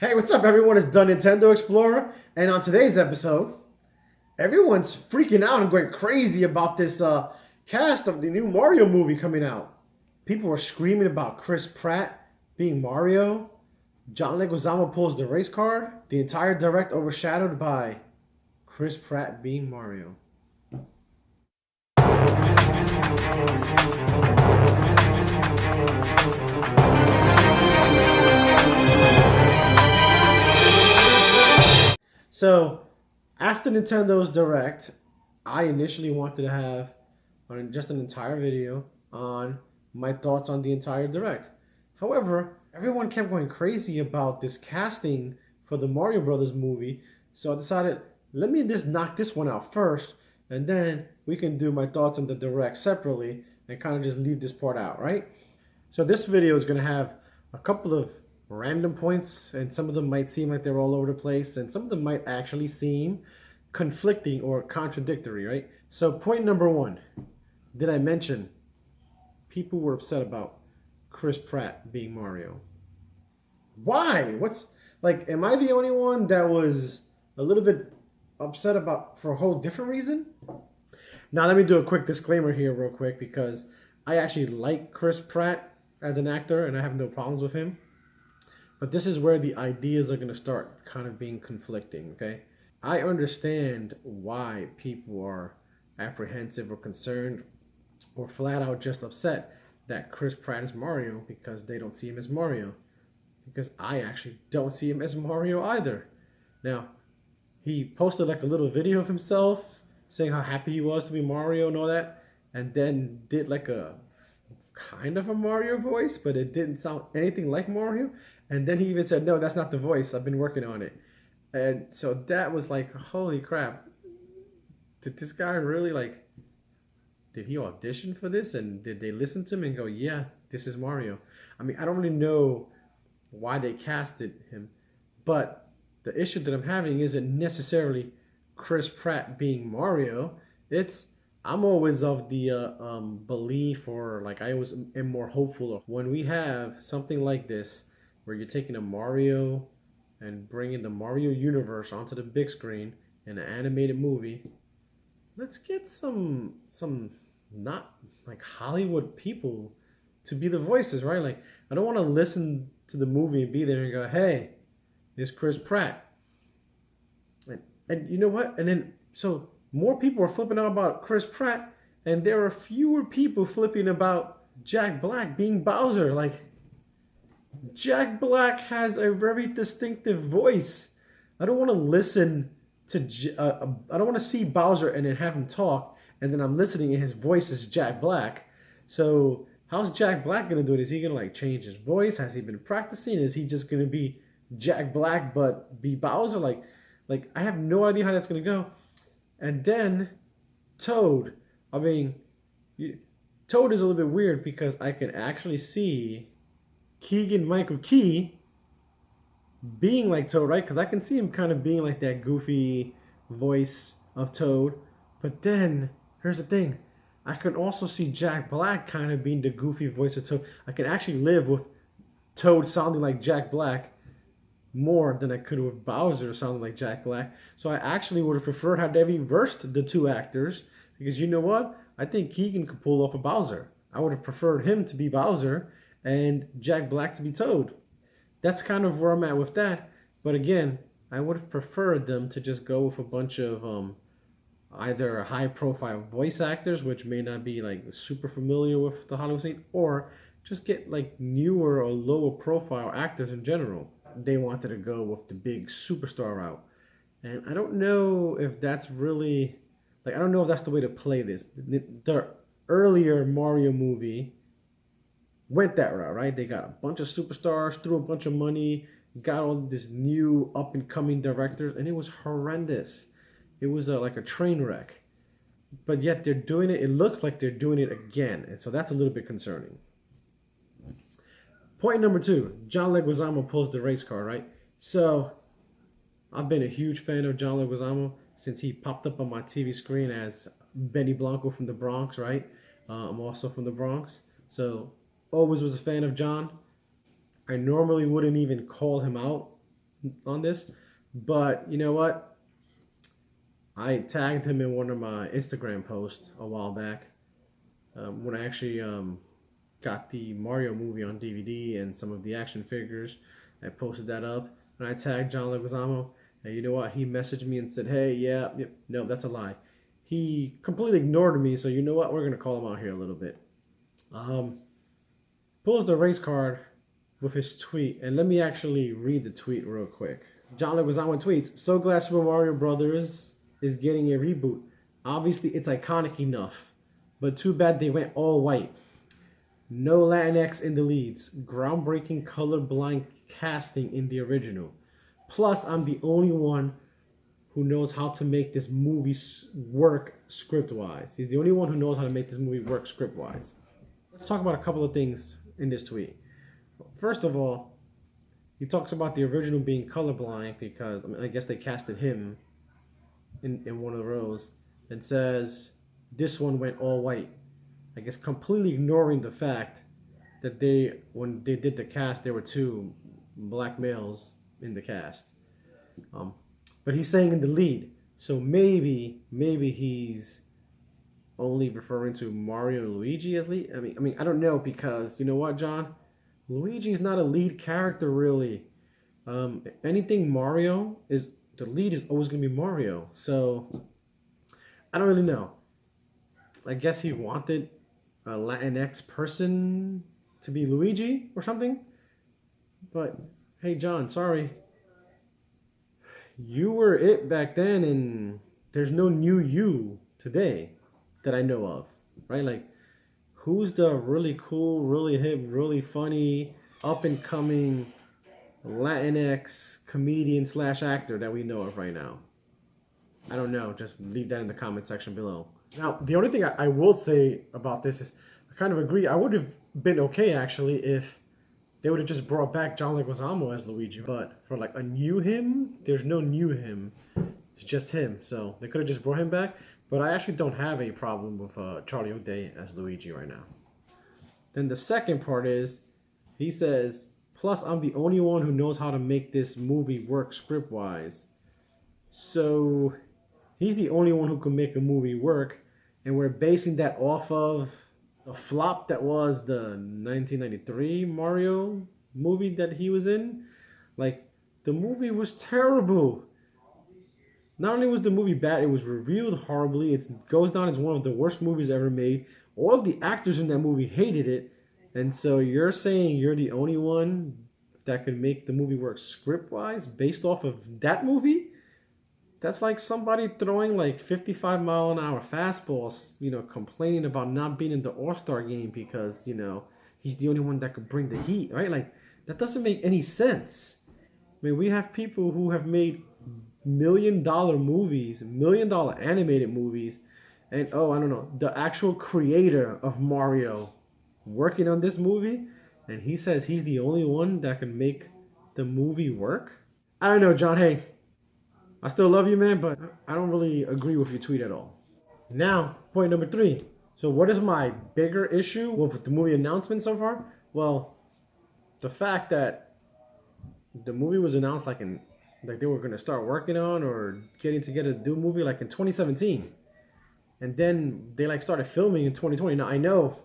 Hey, what's up, everyone? It's the Nintendo Explorer, and on today's episode, everyone's freaking out and going crazy about this cast of the new Mario movie coming out. People are screaming about Chris Pratt being Mario. John Leguizamo pulls the race card. The entire direct overshadowed by Chris Pratt being Mario. So, after Nintendo's Direct, I initially wanted to have just an entire video on my thoughts on the entire Direct. However, everyone kept going crazy about this casting for the Mario Brothers movie, so I decided, let me just knock this one out first, and then we can do my thoughts on the Direct separately and kind of just leave this part out, right? So this video is going to have a couple of random points, and some of them might seem like they're all over the place, and some of them might actually seem conflicting or contradictory, right? So point number one, did I mention people were upset about Chris Pratt being Mario? Why? What's like, am I the only one that was a little bit upset about for a whole different reason? Now let me do a quick disclaimer here real quick, because I actually like Chris Pratt as an actor and I have no problems with him. But this is where the ideas are going to start kind of being conflicting, okay? I understand why people are apprehensive or concerned or flat out just upset that Chris Pratt is Mario because they don't see him as Mario. Because I actually don't see him as Mario either. Now, he posted like a little video of himself saying how happy he was to be Mario and all that, and then did like a kind of a Mario voice, but it didn't sound anything like Mario. And then he even said, no, that's not the voice. I've been working on it. And so that was like, holy crap. Did this guy really did he audition for this? And did they listen to him and go, yeah, this is Mario? I mean, I don't really know why they casted him. But the issue that I'm having isn't necessarily Chris Pratt being Mario. I'm always of the belief, or like I always am more hopeful of when we have something like this, where you're taking a Mario and bringing the Mario universe onto the big screen in an animated movie. Let's get some not like Hollywood people to be the voices, right? Like, I don't want to listen to the movie and be there and go, hey, it's Chris Pratt. And you know what? And then, so more people are flipping out about Chris Pratt, and there are fewer people flipping about Jack Black being Bowser. Like, Jack Black has a very distinctive voice. I don't want to listen to, I don't want to see Bowser and then have him talk, and then I'm listening and his voice is Jack Black. So how's Jack Black going to do it? Is he going to like change his voice? Has he been practicing? Is he just going to be Jack Black but be Bowser? Like I have no idea how that's going to go. And then Toad. I mean, Toad is a little bit weird because I can actually see Keegan-Michael Key being like Toad, right? Because I can see him kind of being like that goofy voice of Toad. But then, here's the thing. I can also see Jack Black kind of being the goofy voice of Toad. I can actually live with Toad sounding like Jack Black more than I could with Bowser sounding like Jack Black. So I actually would have preferred had they reversed the two actors, because you know what? I think Keegan could pull off a Bowser. I would have preferred him to be Bowser and Jack Black to be Toad. That's kind of where I'm at with that. But again, I would have preferred them to just go with a bunch of either high profile voice actors, which may not be like super familiar with the Hollywood scene, or just get like newer or lower profile actors in general. They wanted to go with the big superstar route. And I don't know if that's really, like, I don't know if that's the way to play this. The earlier Mario movie went that route, right? They got a bunch of superstars, threw a bunch of money, got all this new up and coming directors, and it was horrendous. It was like a train wreck. But yet they're doing it, it looks like they're doing it again. And so that's a little bit concerning. Point number two, John Leguizamo pulls the race car, right? So I've been a huge fan of John Leguizamo since he popped up on my TV screen as Benny Blanco from the Bronx, right? I'm also from the Bronx. So always was a fan of John. I normally wouldn't even call him out on this, but you know what? I tagged him in one of my Instagram posts a while back when I actually got the Mario movie on DVD and some of the action figures. I posted that up and I tagged John Leguizamo. And you know what? He messaged me and said, "Hey, yeah, yep, no, that's a lie." He completely ignored me, so you know what? We're gonna call him out here a little bit. Um, Pulls the race card with his tweet, and let me actually read the tweet real quick. John Leguizamo tweets, "So glad Super Mario Brothers is getting a reboot. Obviously, it's iconic enough, but too bad they went all white. No Latinx in the leads. Groundbreaking colorblind casting in the original. Plus, I'm the only one who knows how to make this movie work script-wise." He's the only one who knows how to make this movie work script-wise. Let's talk about a couple of things in this tweet. First of all, he talks about the original being colorblind because I guess they casted him in one of the roles, and says this one went all white. I guess completely ignoring the fact that when they did the cast, there were two black males in the cast. But he's saying in the lead, so maybe he's only referring to Mario and Luigi as lead. I mean, I don't know, because you know what, John, Luigi's not a lead character really. Anything Mario is, the lead is always gonna be Mario. So I don't really know. I guess he wanted a Latinx person to be Luigi or something. But hey, John, sorry. You were it back then, and there's no new you today that I know of, right? Like, who's the really cool, really hip, really funny, up and coming Latinx comedian slash actor that we know of right now? I don't know. Just leave that in the comment section below. Now, the only thing I will say about this is I kind of agree. I would have been okay, actually, if they would have just brought back John Leguizamo as Luigi. But for like a new him, there's no new him. It's just him. So they could have just brought him back. But I actually don't have a problem with Charlie O'Day as Luigi right now. Then the second part is, he says, plus I'm the only one who knows how to make this movie work script-wise. So he's the only one who can make a movie work. And we're basing that off of the flop that was the 1993 Mario movie that he was in. Like, the movie was terrible. Not only was the movie bad, it was reviewed horribly. It goes down as one of the worst movies ever made. All of the actors in that movie hated it. And so you're saying you're the only one that could make the movie work script-wise based off of that movie? That's like somebody throwing like 55-mile-an-hour fastballs, complaining about not being in the All-Star game because, he's the only one that could bring the heat, right? Like, that doesn't make any sense. I mean, we have people who have made $1 million movies, $1 million animated movies, and I don't know, the actual creator of Mario working on this movie, and he says he's the only one that can make the movie work? I don't know, John. Hey, I still love you, man, but I don't really agree with your tweet at all. Now, point number 3. So what is my bigger issue with the movie announcement so far? Well, the fact that the movie was announced like they were going to start working on or getting together to do a movie like in 2017. And then they like started filming in 2020. Now, I know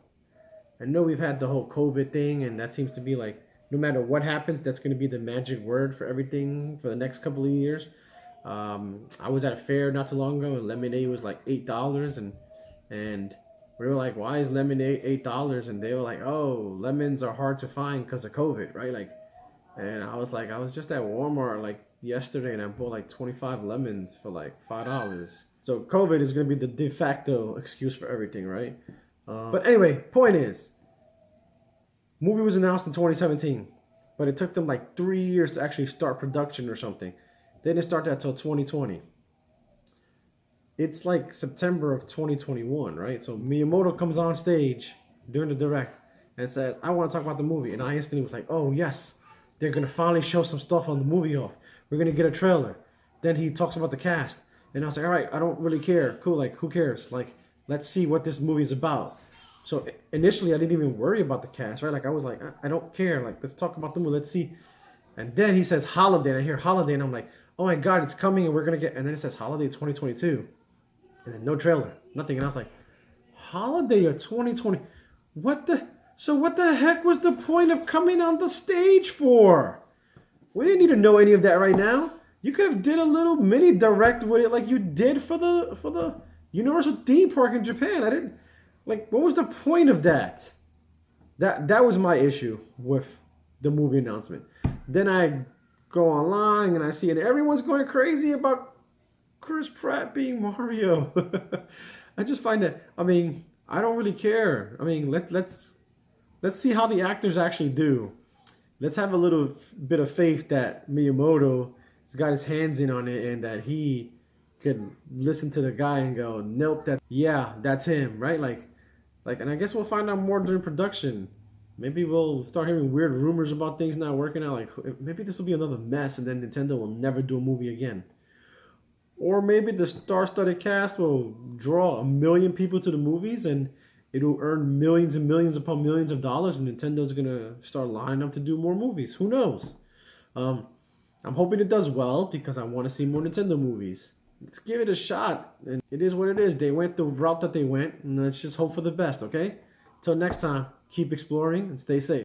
we've had the whole COVID thing, and that seems to be like, no matter what happens, that's going to be the magic word for everything for the next couple of years. I was at a fair not too long ago, and lemonade was like $8, and we were like, why is lemonade $8? And they were like, oh, lemons are hard to find because of COVID, right? Like, and I was like, I was just at Walmart like yesterday, and I bought like 25 lemons for like $5. So COVID is going to be the de facto excuse for everything, right? But anyway, point is, movie was announced in 2017, but it took them like 3 years to actually start production or something. They didn't start that till 2020. It's like September of 2021, right? So Miyamoto comes on stage during the direct and says, I want to talk about the movie. And I instantly was like, oh yes, they're going to finally show some stuff on the movie off. We're going to get a trailer. Then he talks about the cast. And I was like, all right, I don't really care. Cool, like, who cares? Like, let's see what this movie is about. So initially, I didn't even worry about the cast, right? Like, I was like, I don't care. Like, let's talk about the movie. Let's see. And then he says holiday, and I hear holiday, and I'm like, oh my god, it's coming, and we're gonna get. And then it says holiday 2022, and then no trailer, nothing. And I was like, holiday of 2020, what the? So what the heck was the point of coming on the stage for? We didn't need to know any of that right now. You could have did a little mini direct with it, like you did for the Universal theme park in Japan. I didn't like. What was the point of that? That was my issue with the movie announcement. Then I go online and I see, and everyone's going crazy about Chris Pratt being Mario. I just find that. I mean, I don't really care. I mean, let's see how the actors actually do. Let's have a little bit of faith that Miyamoto has got his hands in on it and that he could listen to the guy and go, nope, that's him, right? Like, and I guess we'll find out more during production. Maybe we'll start hearing weird rumors about things not working out. Like, maybe this will be another mess and then Nintendo will never do a movie again. Or maybe the star-studded cast will draw 1 million people to the movies and it'll earn millions and millions upon millions of dollars, and Nintendo's gonna start lining up to do more movies. Who knows? I'm hoping it does well because I want to see more Nintendo movies. Let's give it a shot. And it is what it is. They went the route that they went, and let's just hope for the best, okay? Till next time, keep exploring and stay safe.